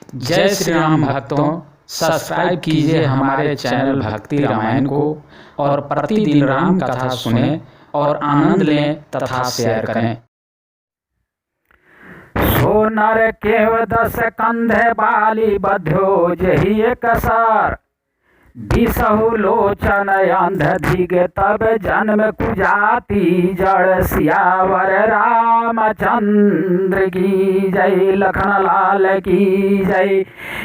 जय श्री राम भक्तों, सब्सक्राइब कीजिए हमारे चैनल भक्ति रामायण को और प्रतिदिन राम कथा सुने और आनंद लें तथा शेयर करें। सोनर केव 10 कंधे बाली बध्यो जही एक सर, बिसहु लोचन अंध धिग तब जन्म कुजाति जड़, सियावर रामचंद्र की जय, लखन लाल की जय,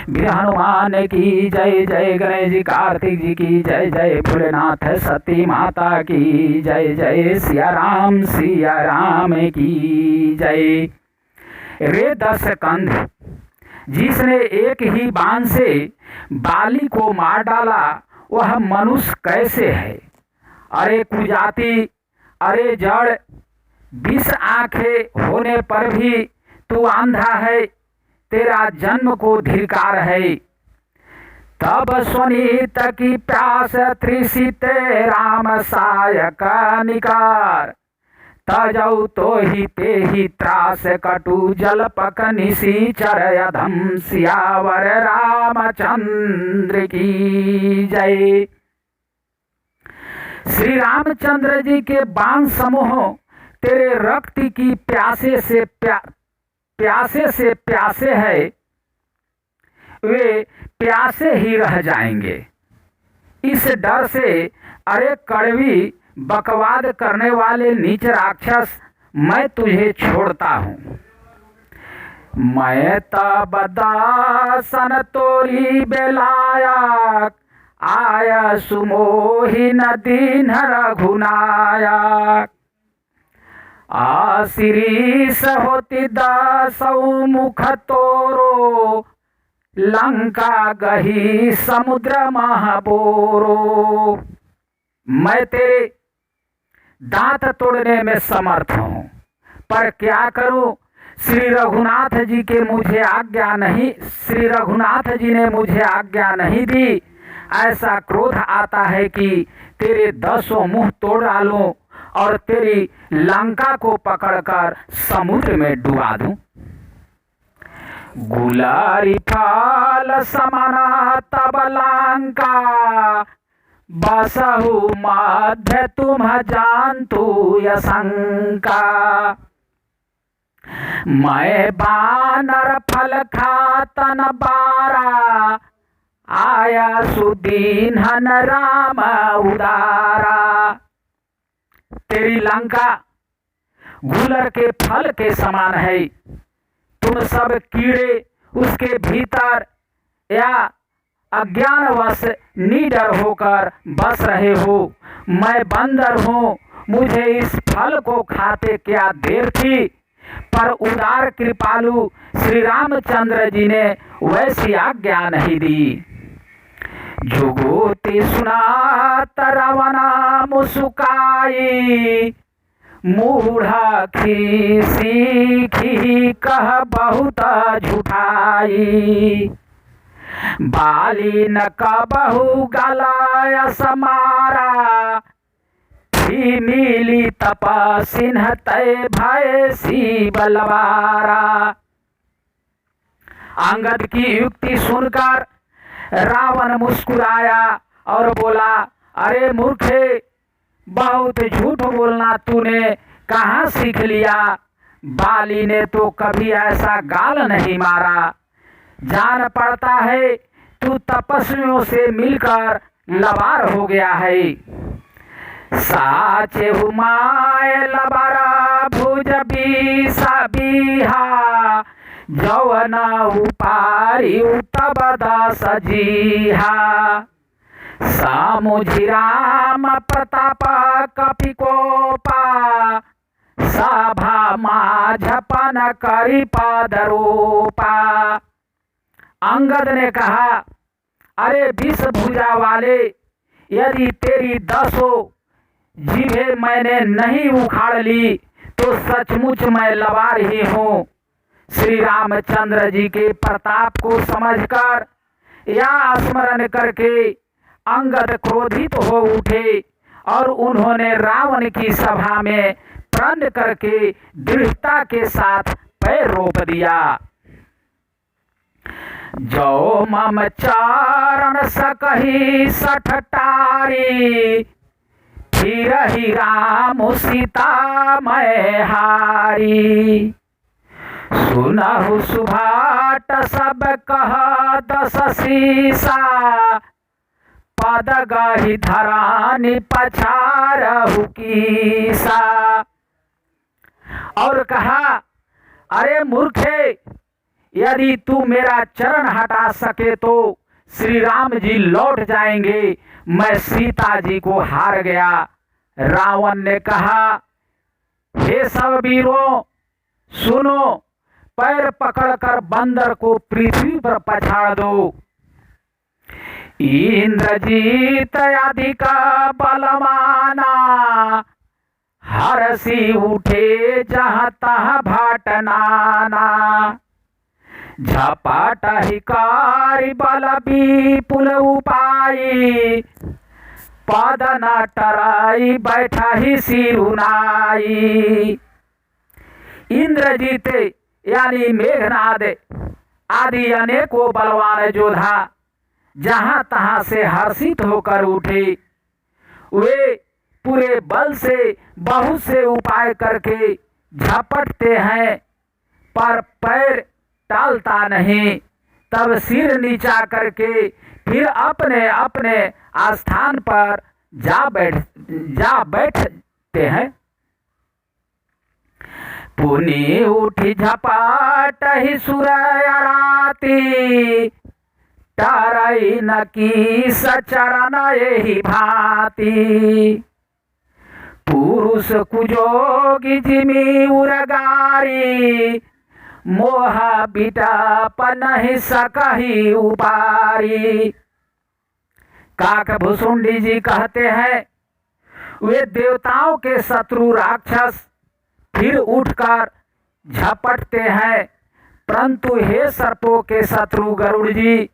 वीर हनुमान की जय, जय गणेश जी कार्तिक जी की जय, जय भोलेनाथ सती माता की जय, जय सिया राम की जय। रे 10 कंध, जिसने एक ही बाण से बाली को मार डाला वह मनुष्य कैसे है? अरे कुजाति, अरे जड़, 20 आंखें होने पर भी तू अंधा है, तेरा जन्म को धिक्कार है। तब स्वनीत की प्यास त्रिसिते राम सायक निकार, तजौ तो ही ते ही त्रास कटु जल पक निशिचर अधम, सियावर रामचंद्र की जय। श्री रामचंद्र जी के बाण समूह तेरे रक्त की प्यासे से प्यासे है, वे प्यासे ही रह जाएंगे। इस डर से अरे कड़वी बकवाद करने वाले नीच राक्षस, मैं तुझे छोड़ता हूं। मैं तब दासन तोरी बेलायक, आया सुमोहि दीन रघुनायक। आशीष होती 10 मुख तोरो, लंका गही समुद्र महाबोरो। मैं तेरे दांत तोड़ने में समर्थ हूं, पर क्या करूं? श्री रघुनाथ जी ने मुझे आज्ञा नहीं दी। ऐसा क्रोध आता है कि तेरे 10 मुंह तोड़ डालूं और तेरी लंका को पकड़कर समुद्र में डुबा दूं। गुलारी फाल समाना तब लंका, बसहु मध्य तुम जानतु यशंका। मैं बानर फल खातन बारा, आया सुदीन राम उदारा। तेरी लंका गुलर के फल के समान है, तुम सब कीड़े उसके भीतर या अज्ञानवश निडर होकर बस रहे हो। मैं बंदर हूँ, मुझे इस फल को खाते क्या देर थी, पर उदार कृपालु श्री रामचंद्र जी ने वैसी आज्ञा नहीं दी। जुगोती सुनात रवना मुस्काई, मूढ़ा खी कह बहुत झूठाई। बाली न कबहु गलाय समारा, थी मिली तपसिन्ह तय भय सी बलवारा। अंगद की युक्ति सुनकर रावण मुस्कुराया और बोला, अरे मूर्खे, बहुत झूठ बोलना तूने कहाँ सीख लिया? बाली ने तो कभी ऐसा गाल नहीं मारा। जान पड़ता है तू तपस्वियों से मिलकर लबार हो गया है। साचे हुमाय लबारा भुज बीहा, जवन उपारी तब 10 जीहा। सामुझि राम प्रताप कपिकोपा, सभा माझपन करी पदरोपा। अंगद ने कहा, अरे 20 भुजा वाले, यदि तेरी 10 जीभें मैंने नहीं उखाड़ ली तो सचमुच मैं लबार ही हूँ। श्री रामचंद्र जी के प्रताप को समझकर या स्मरण करके अंगद क्रोधित हो उठे और उन्होंने रावण की सभा में प्रण करके दृढ़ता के साथ पैर रोप दिया। जो मम चारण सकही सठटारी, फिर ही राम सीता मैं हारी। सुनहु सुभाट सब कह दस सीसा, पद गही धरानी पछारहु कीसा। और कहा, अरे मूर्खे, यदि तू मेरा चरण हटा सके तो श्री राम जी लौट जाएंगे, मैं सीता जी को हार गया। रावण ने कहा, हे सब वीरों सुनो, पैर पकड़कर बंदर को पृथ्वी पर पछाड़ दो। इंद्रजीत अधिक बलवाना, हरसी उठे जहाँ तहाँ भाटनाना। झपट हिकारी बल विपुल उपाई, पद न टराई बैठा ही सिरुनाई। इंद्रजीत यानी मेघनाद आदि अनेकों बलवान योद्धा जहां तहां से हर्षित होकर उठे। वे पूरे बल से बहुत से उपाय करके झपटते हैं, पर पैर टालता नहीं। तब सिर नीचा करके फिर अपने अपने स्थान पर जा बैठते हैं। पुनि उठी झपाट ही सुरयराती, टरई न की सचरण यही भांति। पुरुष कुजोगी जिमी उरगारी, मोह बिटाप नहीं सकही उबारी। काक भुसुंडी जी कहते हैं, वे देवताओं के शत्रु राक्षस फिर उठकर झपटते हैं, परंतु हे सर्पों के शत्रु गरुड़ जी,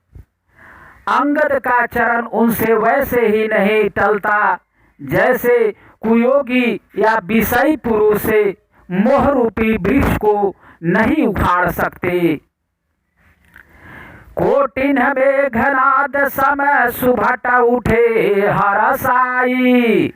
अंगद का चरण उनसे वैसे ही नहीं टलता जैसे कुयोगी या विषयी पुरुष से मोह रूपी वृक्ष को नहीं उखाड़ सकते। कोटिन मेघनाद समय सुभट उठे हरसाई,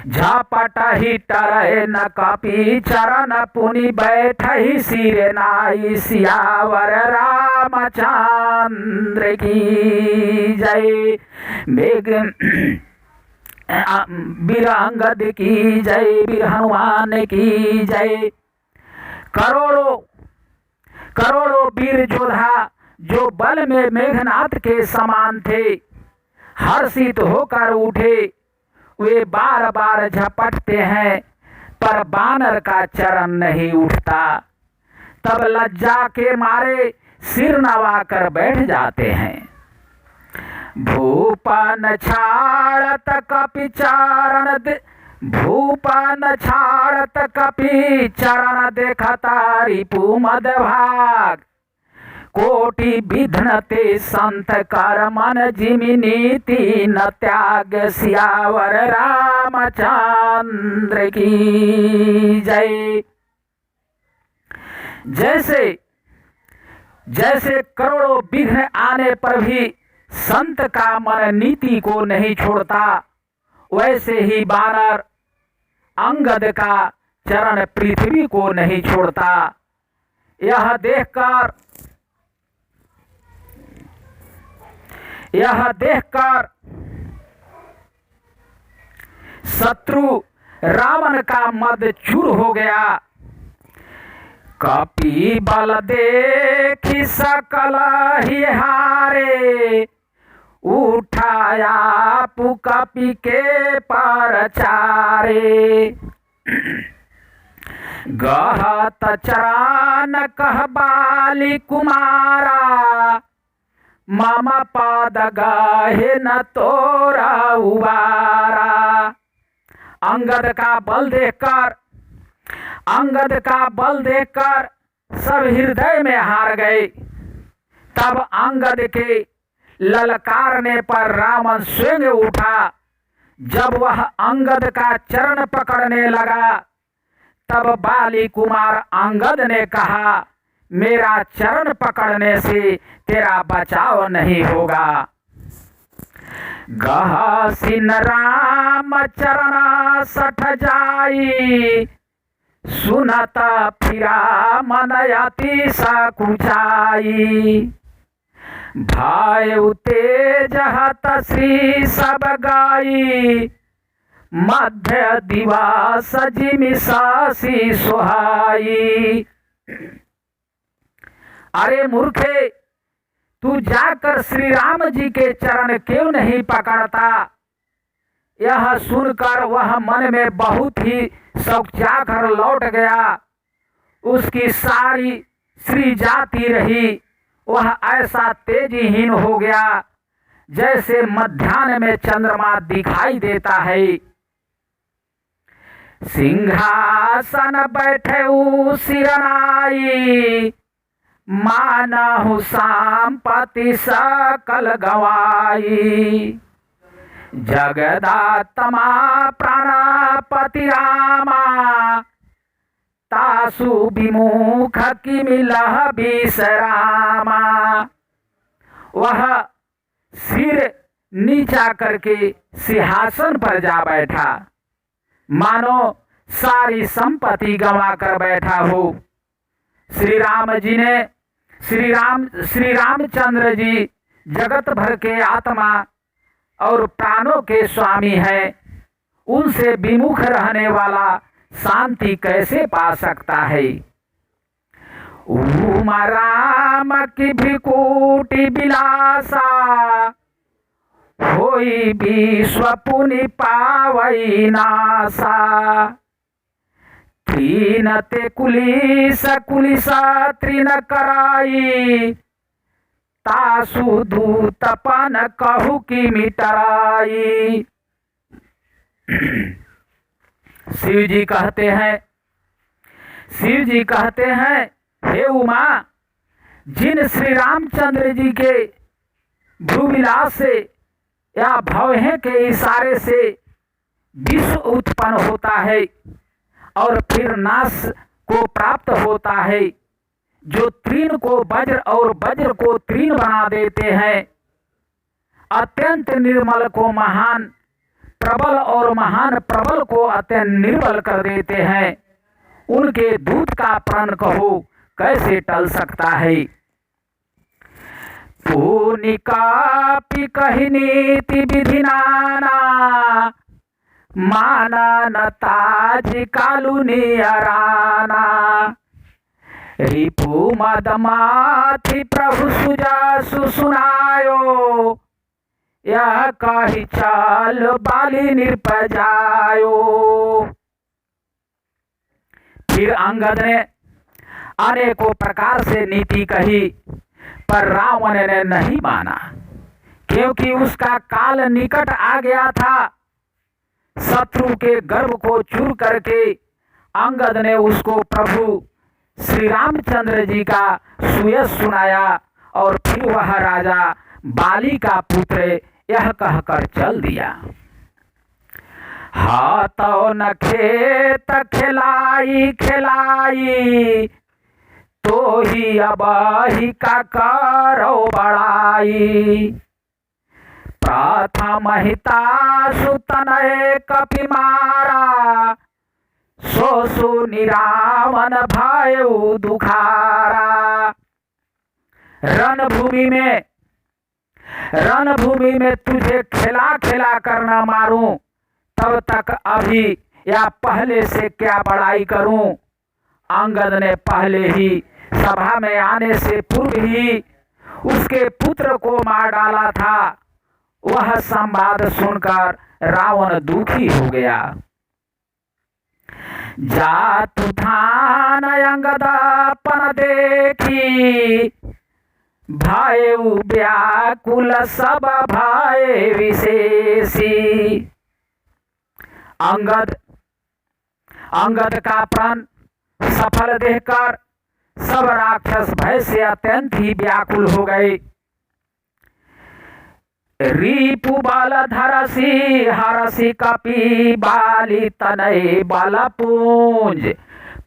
झपट ही टरे न कपि चरण पुनि बैठ ही सिर नाई। सियावर रामचंद्र की जय। मेघ वीर अंगद की जय, वीर हनुमान की जय। करोड़ों करोड़ों वीर योद्धा जो बल में मेघनाद के समान थे, हर्षित होकर उठे। वे बार बार झपटते हैं, पर बानर का चरण नहीं उठता। तब लज्जा के मारे सिर नवाकर बैठ जाते हैं। भूपन छाड़त कपि चरण भूपन छाड़त कपि चरण देखता रिपु मद भाग। कोटि विघ्नते संत कर मन जिमि नीति न त्याग। सियावर रामचंद्र की जय। जैसे जैसे करोड़ों विघ्न आने पर भी संत का मन नीति को नहीं छोड़ता, वैसे ही बानर अंगद का चरण पृथ्वी को नहीं छोड़ता। यह देखकर शत्रु रावण का मद चूर हो गया। कपि बल देखि सकल ही हारे। उठाया कपि के परचारे। गहत चरण कह बाली कुमारा। मम पद गाहे न तोरा उबारा। अंगद का बल देखकर सब हृदय में हार गए। तब अंगद के ललकारने पर रावण स्वयं उठा। जब वह अंगद का चरण पकड़ने लगा, तब बाली कुमार अंगद ने कहा मेरा चरण पकड़ने से तेरा बचाव नहीं होगा। गहसिन राम चरण सठ जाई, सुनत फिरा मन अति सकुचाई। भय तेज हत श्री सब गाई, मध्य दिवस जिमि सासी सुहाई। अरे मूर्खे, तू जाकर श्री राम जी के चरण क्यों नहीं पकड़ता? यह सुनकर वह मन में बहुत ही सौख्या कर लौट गया। उसकी सारी श्री जाती रही। वह ऐसा तेजहीन हो गया जैसे मध्याह्न में चंद्रमा दिखाई देता है। सिंहासन बैठे सिरनाई, मानहु संपत्ति सकल गवाई। जगदात्मा प्राणपति रामा, तासु विमुख किमिलह विश्रामा। वह सिर नीचा करके सिंहासन पर जा बैठा, मानो सारी संपत्ति गंवा कर बैठा हो। श्री रामचंद्र जी जगत भर के आत्मा और प्राणों के स्वामी हैं। उनसे विमुख रहने वाला शांति कैसे पा सकता है? उमा राम की भ्रिकुटी बिलासा, होई विश्व पुनि पावई नासा। तीन ते कुलिस तृण कराई, तासु दूतपन कहु की मिटराई। शिव जी कहते हैं, हे उमा, जिन श्री रामचंद्र जी के भ्रूविलास से या भौहें के इशारे से विश्व उत्पन्न होता है और फिर नाश को प्राप्त होता है, जो तृण को वज्र और वज्र को तृण बना देते हैं, अत्यंत निर्मल को महान प्रबल और महान प्रबल को अत्यंत निर्बल कर देते हैं, उनके दूत का प्रण कहो कैसे टल सकता है? पूनिका पि कहि नीति विधि नाना, माना न ताज कालुनी अराना। रिपु मदमाथि प्रभु सुजासु सुनायो, यह कही चाल बाली निर्पजायो। फिर अंगद ने अनेकों प्रकार से नीति कही, पर रावण ने नहीं माना, क्योंकि उसका काल निकट आ गया था। शत्रु के गर्भ को चूर करके अंगद ने उसको प्रभु श्री रामचंद्र जी का सुयश सुनाया और फिर वह राजा बाली का पुत्र यह कहकर चल दिया। हाथों न खेत खिलाई खिलाई, तो ही अबाही का करो बड़ाई। प्रथम हिता सुतनय कपि मारा, सोसु निरावन भायु दुखारा। रणभूमि में तुझे खिला खिला कर न मारूं, तब तक अभी या पहले से क्या बड़ाई करूं। अंगद ने पहले ही सभा में आने से पूर्व ही उसके पुत्र को मार डाला था। वह संवाद सुनकर रावण दुखी हो गया। जातु थान अंगदापन देखी, भायु व्याकुल सब भाई विशेषी। अंगद का प्रण सफल देखकर सब राक्षस भय से अत्यंत ही व्याकुल हो गए। रिपु बल धरसी हरसी कपि बाली तनय बल पूंज,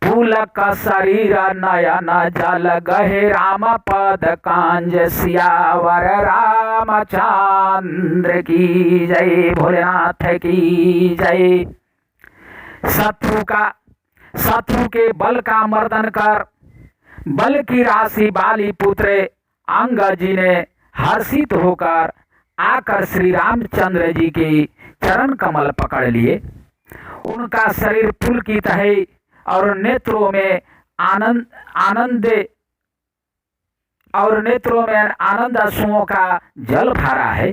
फूल का शरीर नयन जल गहे राम पद कांज सियावर रामचंद्र की जय, भोलेनाथ की जय। शत्रु के बल का मर्दन कर, बल की राशि बाली पुत्र अंगद जी ने हर्षित होकर आकर श्री रामचंद्र जी के चरण कमल पकड़ लिए। उनका शरीर पुलकित है और नेत्रों में आनंद आंसुओं का जल भरा है।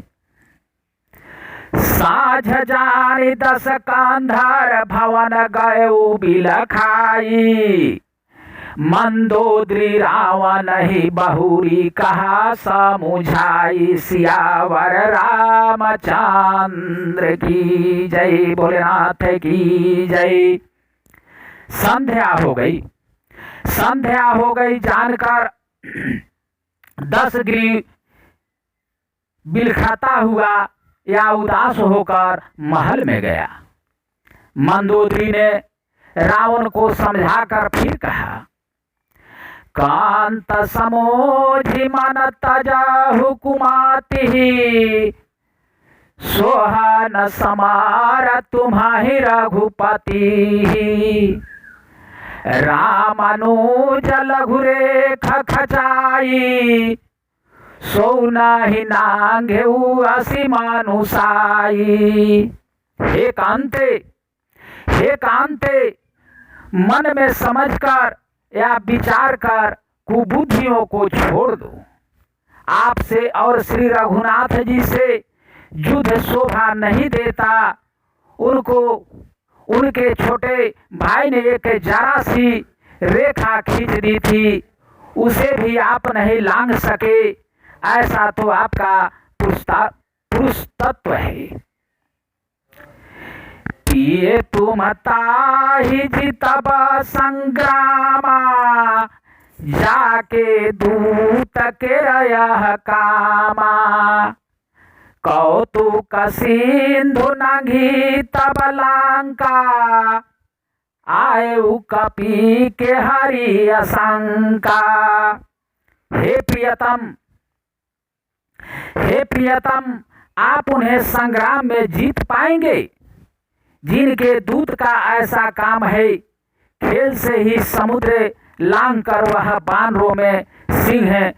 साझ जानी 10 कांधार भवन गए बिलखाई, मंदोदरी रावण ही बहुरी कहा समुझाई, सियावर रामचंद्र की जय, भोलेनाथ की जय। संध्या हो गई जानकर 10 गिरी बिलखाता हुआ या उदास होकर महल में गया। मंदोदरी ने रावण को समझाकर फिर कहा, कांत समोझि मन तजा हुकुमाति, सोहन समार तुम्हाहि रघुपति, रामानुज लघु रेखा खचाई, सोनाहि नांघेउ असीमानुसाई। हे कांते मन में समझकर या विचार कर कुबुद्धियों को छोड़ दो। आपसे और श्री रघुनाथ जी से युद्ध शोभा नहीं देता। उनके छोटे भाई ने एक जरा सी रेखा खींच दी थी, उसे भी आप नहीं लांघ सके। ऐसा तो आपका पुरुष तत्व है। पिए तुम ताहि जितब संग्रामा, जाके दूत के रयह कामा, कौतुक सिंधु नंगी तब लंका, आयु कपि के हरि असंका। हे प्रियतम आप उन्हें संग्राम में जीत पाएंगे जिनके दूत का ऐसा काम है, खेल से ही समुद्र लांघ कर वह बानरों में सिंह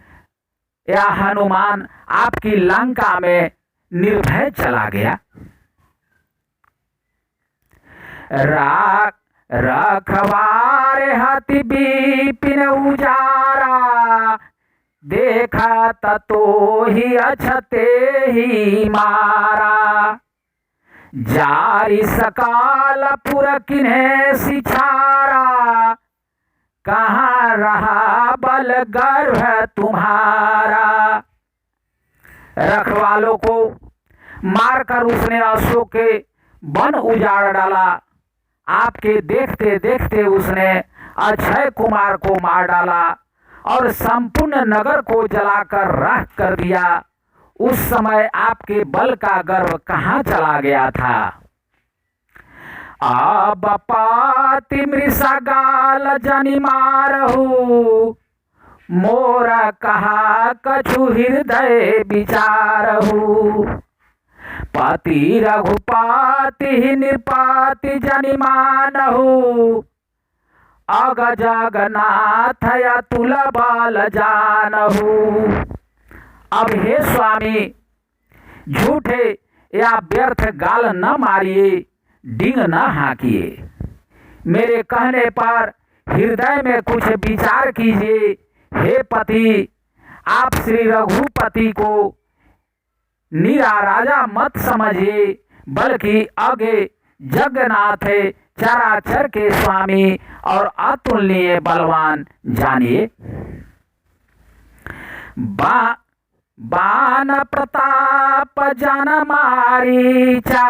या हनुमान आपकी लंका में निर्भय चला गया। रखवारे हति विपिन उजारा, देखा ततो ही अछते ही मारा, जारी सकाल पुर किन्हे सिछारा, कहाँ रहा बल गर्भ तुम्हारा। रखवालों को मारकर उसने अशोक के वन उजाड़ डाला। आपके देखते देखते उसने अक्षय कुमार को मार डाला और संपूर्ण नगर को जलाकर राख कर दिया। उस समय आपके बल का गर्व कहाँ चला गया था। अब पाति मृषगाल जनि मारहु, मोरा कहा कछु हृदय विचारहु, पति रघुपाति निपाति जनि मानहु, अग जगन्नाथ अतुल बल जानहु। अब हे स्वामी, झूठे या व्यर्थ गाल न मारिए, डिंग न हाकिए। मेरे कहने पर हृदय में कुछ विचार कीजिए। हे पति, आप श्री रघुपति को नीरा राजा मत समझिए, बल्कि आगे जगन्नाथ चराचर के स्वामी और अतुलनीय बलवान जानिए। बान प्रताप जन मारीचा,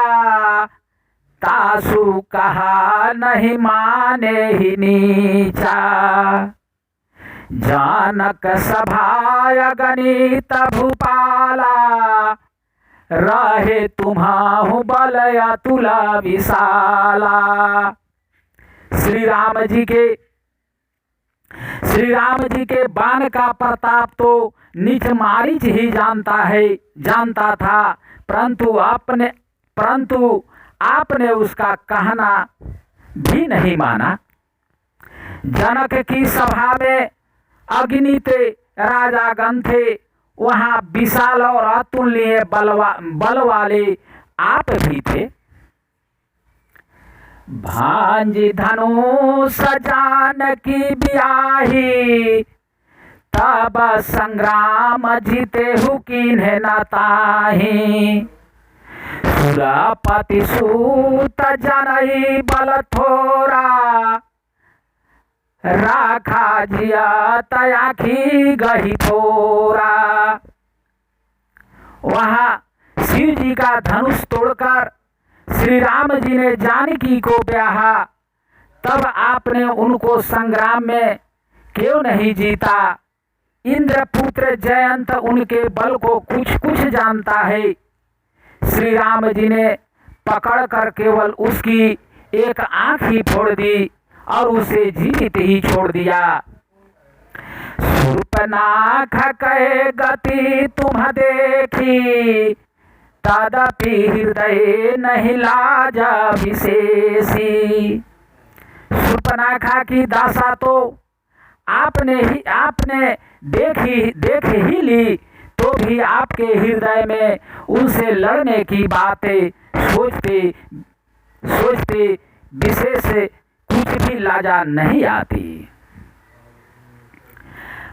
तासु कहा नहीं माने ही नीचा, जानक सभाय गणित भूपाला, रहे तुम्हाहु बल अतुल विशाला। श्री राम जी के श्री राम जी के बाण का प्रताप तो नीच मारीच ही जानता था, परंतु आपने उसका कहना भी नहीं माना। जनक की सभा में अगणित राजागण थे, वहाँ विशाल और अतुलनीय बल वाले आप भी थे। भांजी धनुष जानकी ब्याही, तब संग्राम जीते हु कीन्हे न ताही। सुरपति सूत जनई बल थोरा, राखा जिया तयाखी गही थोरा। वहाँ शिव जी का धनुष तोड़कर श्री राम जी ने जानकी को ब्याहा, तब आपने उनको संग्राम में क्यों नहीं जीता। इंद्रपुत्र जयंत उनके बल को कुछ कुछ जानता है। श्री राम जी ने पकड़कर केवल उसकी एक आंख ही फोड़ दी और उसे जीवित ही छोड़ दिया। शूर्पणख कहे गति तुम देखी, तदपि हृदय नहीं लाजा विशेषी। शूर्पणखा की दासा तो आपने देख ही ली, तो भी आपके हृदय में उनसे लड़ने की बातें सोचते विशेष कुछ भी लाजा नहीं आती।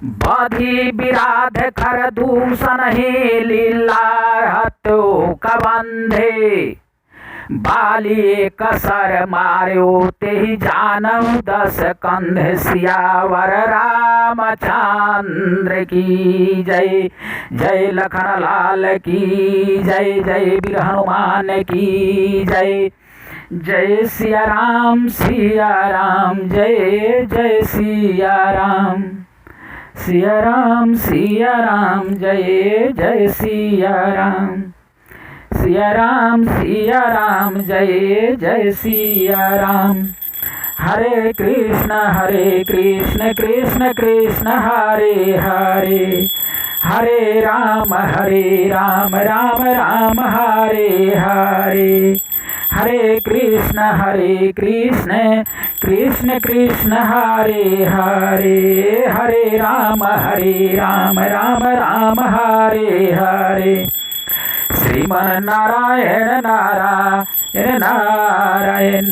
बधी विराध खर दूषण ही लीला हत्यो कबंधे, बाली कसर मार्यो तेहि जानहु दस कंध। सियावर रामचंद्र की जय, जय लखन लाल की जय, जय वीर हनुमान की जय। जय सिया राम जय जय सिया राम, सिया राम जय जय सिया राम, सिया राम जय जय सिया राम। हरे कृष्ण कृष्ण कृष्ण हरे हरे, हरे राम राम राम हरे हरे। हरे कृष्ण कृष्ण कृष्ण हरे हरे, हरे राम राम राम हरे हरे। श्रीमन नारायण नारायण नारायण,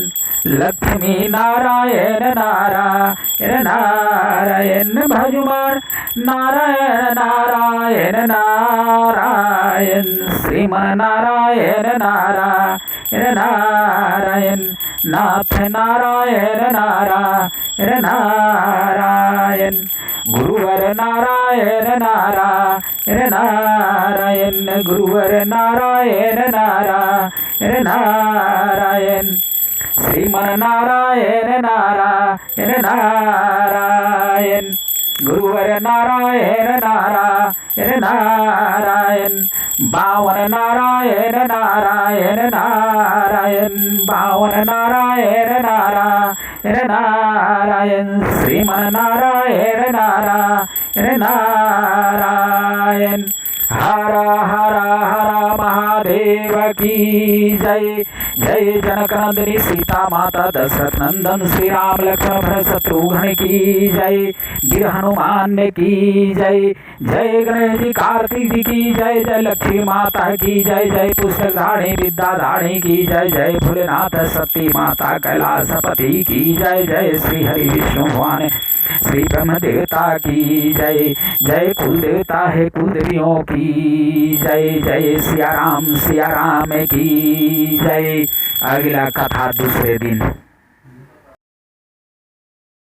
लक्ष्मी नारायण नारायण नारायण। भजुमन नारायण नारायण नारायण, श्रीमन नारायण नारायण नारायण। नाथ नारायण नारायण नारायण, गुरुवर नारायण नारायण नारायण, गुरुवर नारायण नारायण नारायण। श्रीमन नारायण नारायण नारायण, गुरुवर नारायण नारायण नारायण। बावन नारायण नारायण नारायण, बावन नारायण नारायण नारायण। श्रीमन नारायण नारायण नारायण। हर हर हर महादेव की जय, जय जनक नंदिनी सीता माता दशरथ नंदन श्री राम लक्ष्मण भरत शत्रुघ्न की जय, वीर हनुमान की जय, जय गणेश जी कार्तिक जी की जय, जय लक्ष्मी माता की जय, जय पुस्तक धाणी विद्या धाणी की जय, जय भोलेनाथ सती माता कैलाशपति की जय, जय श्री हरि विष्णु भगवान श्री ब्रह्म देवता की जय, जय कुल देवता है कुल देवियों की जय, जय सिया राम की जय। अगला कथा दूसरे दिन।